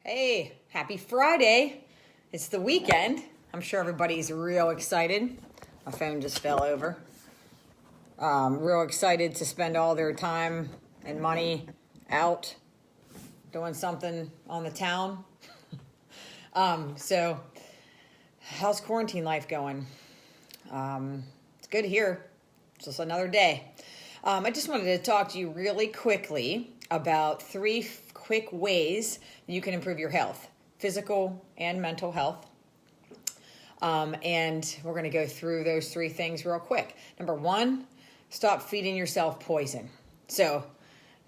Hey, happy Friday. It's the weekend. I'm sure everybody's real excited. My phone just fell over. Real excited to spend all their time and money out doing something on the town. So how's quarantine life going? It's good here. It's just another day. I just wanted to talk to you really quickly about three quick ways you can improve your health, physical and mental health. And we're going to go through those three things real quick. Number one, stop feeding yourself poison. So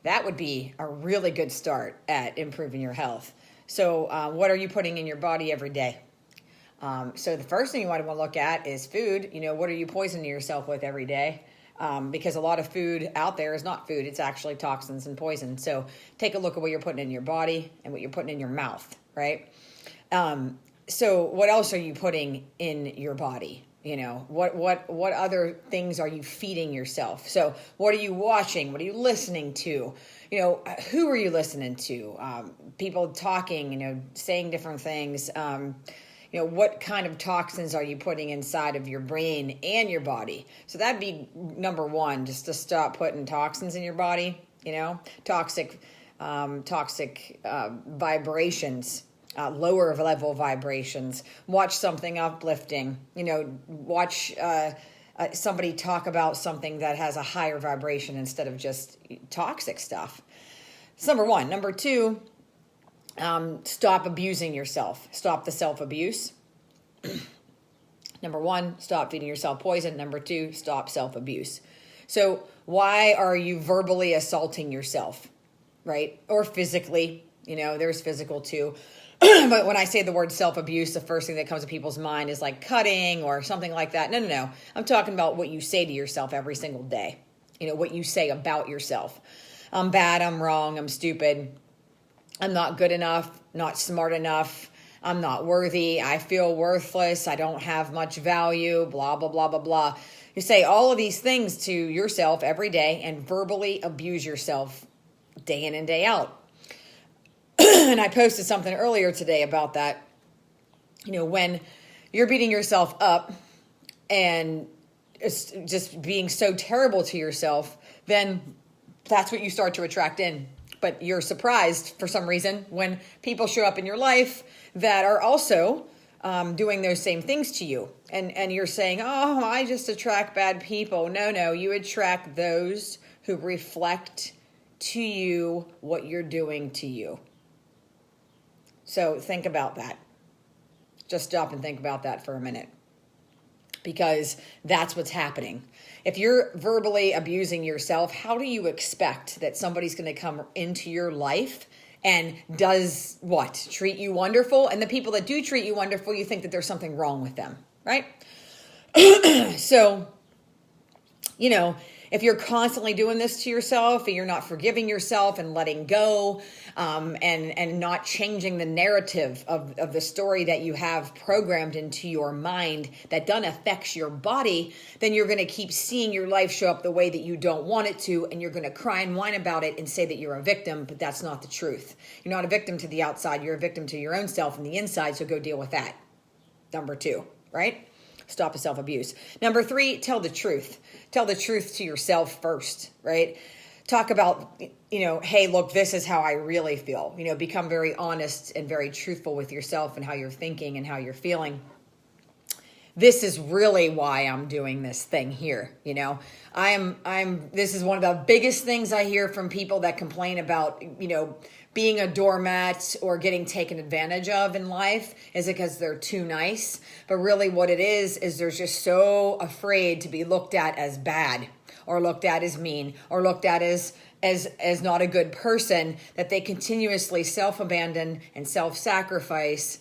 that would be a really good start at improving your health. So what are you putting in your body every day? So the first thing you want to look at is food. What are you poisoning yourself with every day? Because a lot of food out there is not food. It's actually toxins and poison. So take a look at what you're putting in your body and what you're putting in your mouth, right? So what else are you putting in your body? What other things are you feeding yourself? So what are you watching? What are you listening to? Who are you listening to? People talking, saying different things. What kind of toxins are you putting inside of your brain and your body? So that'd be number one, just to stop putting toxins in your body, toxic vibrations, lower level vibrations. Watch something uplifting, watch somebody talk about something that has a higher vibration instead of just toxic stuff. That's number one. Number two, stop abusing yourself. Stop the self-abuse. Number one, stop feeding yourself poison. Number two, stop self-abuse. So why are you verbally assaulting yourself, right? Or physically, there's physical too. But when I say the word self-abuse, the first thing that comes to people's mind is like cutting or something like that. No. I'm talking about what you say to yourself every single day. What you say about yourself. I'm bad, I'm wrong, I'm stupid. I'm not good enough, not smart enough, I'm not worthy, I feel worthless, I don't have much value, blah, blah, blah, blah, blah. You say all of these things to yourself every day and verbally abuse yourself day in and day out. And I posted something earlier today about that. When you're beating yourself up and it's just being so terrible to yourself, then that's what you start to attract in. But you're surprised for some reason when people show up in your life that are also doing those same things to you. And you're saying, oh, I just attract bad people. No, you attract those who reflect to you what you're doing to you. So think about that. Just stop and think about that for a minute. Because that's what's happening. If you're verbally abusing yourself, how do you expect that somebody's going to come into your life and does what? Treat you wonderful? And the people that do treat you wonderful, you think that there's something wrong with them, right? So, if you're constantly doing this to yourself and you're not forgiving yourself and letting go and not changing the narrative of the story that you have programmed into your mind that then affects your body, then you're going to keep seeing your life show up the way that you don't want it to, and you're going to cry and whine about it and say that you're a victim, but that's not the truth. You're not a victim to the outside. You're a victim to your own self and the inside, so go deal with that. Number two, right? Stop the self-abuse. Number three, tell the truth. Tell the truth to yourself first, right? Talk about, hey, look, this is how I really feel. Become very honest and very truthful with yourself and how you're thinking and how you're feeling. This is really why I'm doing this thing here. This is one of the biggest things I hear from people that complain about, being a doormat or getting taken advantage of in life is because they're too nice. But really what it is they're just so afraid to be looked at as bad or looked at as mean or looked at as not a good person, that they continuously self-abandon and self-sacrifice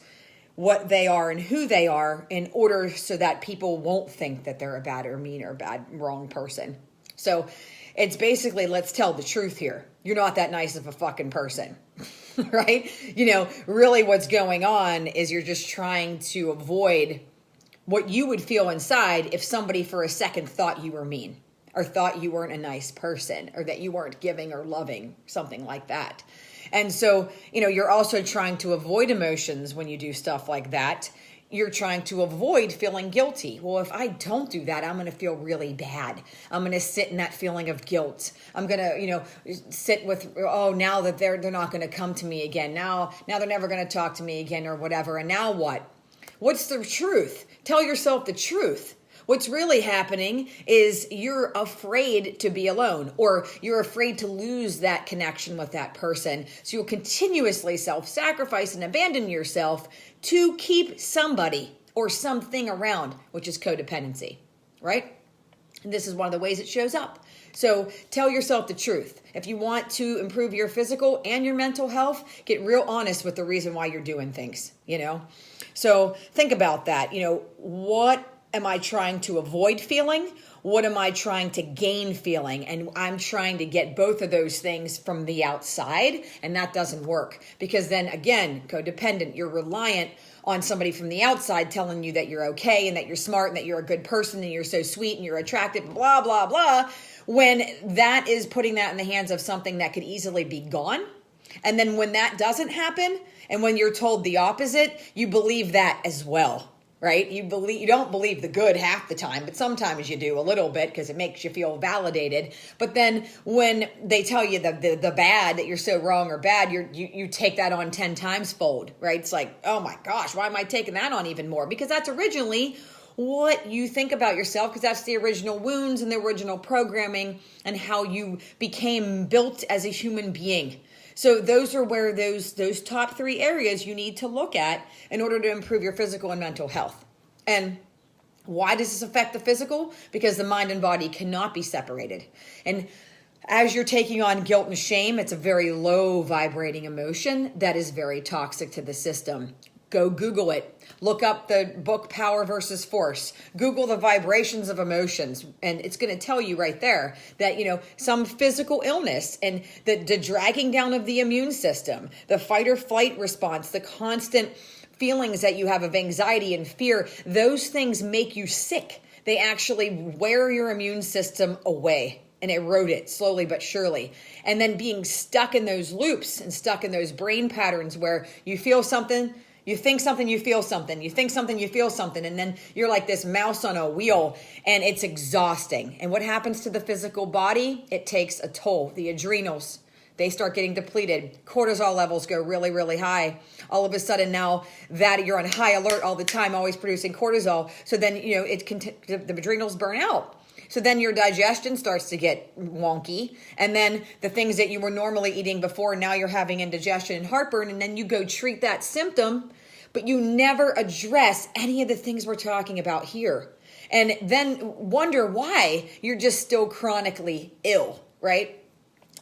what they are and who they are in order so that people won't think that they're a bad or mean or bad, wrong person. So it's basically, let's tell the truth here. You're not that nice of a fucking person, right? Really what's going on is you're just trying to avoid what you would feel inside if somebody for a second thought you were mean or thought you weren't a nice person or that you weren't giving or loving, something like that. And so, you're also trying to avoid emotions when you do stuff like that. You're trying to avoid feeling guilty. Well, if I don't do that, I'm going to feel really bad. I'm going to sit in that feeling of guilt. I'm going to, sit with, oh, now that they're not going to come to me again. Now they're never going to talk to me again or whatever. And now what? What's the truth? Tell yourself the truth. What's really happening is you're afraid to be alone, or you're afraid to lose that connection with that person. So you'll continuously self-sacrifice and abandon yourself to keep somebody or something around, which is codependency, right? And this is one of the ways it shows up. So tell yourself the truth. If you want to improve your physical and your mental health, get real honest with the reason why you're doing things, So think about that. What am I trying to avoid feeling? What am I trying to gain feeling? And I'm trying to get both of those things from the outside, and that doesn't work because then again, codependent, you're reliant on somebody from the outside telling you that you're okay and that you're smart and that you're a good person and you're so sweet and you're attractive, blah, blah, blah, when that is putting that in the hands of something that could easily be gone. And then when that doesn't happen, and when you're told the opposite, you believe that as well. Right? You don't believe the good half the time, but sometimes you do a little bit because it makes you feel validated. But then when they tell you the bad, that you're so wrong or bad, you take that on 10 times fold, right? It's like, oh my gosh, why am I taking that on even more? Because that's originally what you think about yourself, because that's the original wounds and the original programming and how you became built as a human being. So those are where those top 3 areas you need to look at in order to improve your physical and mental health. And why does this affect the physical? Because the mind and body cannot be separated. And as you're taking on guilt and shame, it's a very low vibrating emotion that is very toxic to the system. Go Google it. Look up the book Power versus Force. Google the vibrations of emotions. And it's going to tell you right there that, some physical illness and the dragging down of the immune system, the fight or flight response, the constant feelings that you have of anxiety and fear, those things make you sick. They actually wear your immune system away and erode it slowly but surely. And then being stuck in those loops and stuck in those brain patterns where you feel something, you think something, you feel something. You think something, you feel something. And then you're like this mouse on a wheel, and it's exhausting. And what happens to the physical body? It takes a toll. The adrenals, they start getting depleted. Cortisol levels go really, really high. All of a sudden now that you're on high alert all the time, always producing cortisol. So then, the adrenals burn out. So then your digestion starts to get wonky. And then the things that you were normally eating before, now you're having indigestion and heartburn. And then you go treat that symptom, but you never address any of the things we're talking about here. And then wonder why you're just still chronically ill, right?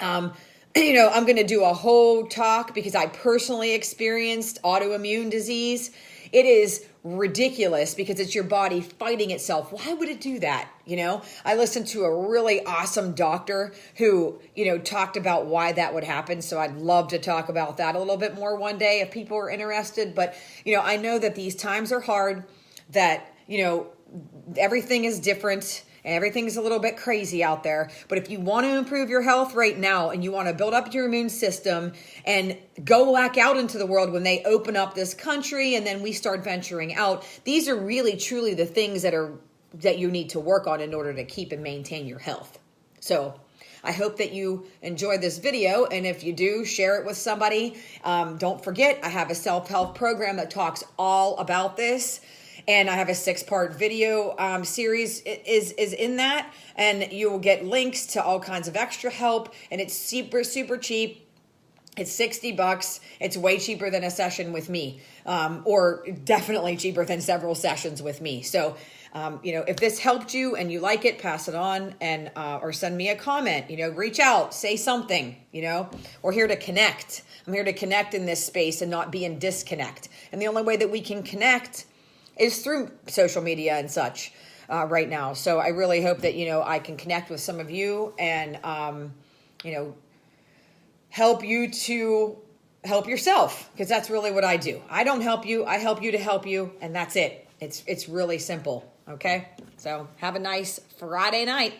I'm going to do a whole talk because I personally experienced autoimmune disease. It is ridiculous because it's your body fighting itself. Why would it do that? I listened to a really awesome doctor who, talked about why that would happen. So I'd love to talk about that a little bit more one day if people are interested. But, I know that these times are hard, that, everything is different. Everything's a little bit crazy out there. But if you want to improve your health right now and you want to build up your immune system and go back out into the world when they open up this country and then we start venturing out, these are really truly the things that you need to work on in order to keep and maintain your health. So I hope that you enjoyed this video. And if you do, share it with somebody. Don't forget, I have a self-help program that talks all about this. And I have a 6-part video series is in that. And you will get links to all kinds of extra help. And it's super, super cheap. It's $60. It's way cheaper than a session with me, or definitely cheaper than several sessions with me. So, if this helped you and you like it, pass it on and or send me a comment. Reach out, say something. We're here to connect. I'm here to connect in this space and not be in disconnect. And the only way that we can connect is through social media and such right now. So I really hope that, I can connect with some of you and, help you to help yourself, because that's really what I do. I don't help you. I help you to help you. And that's it. It's really simple. Okay. So have a nice Friday night.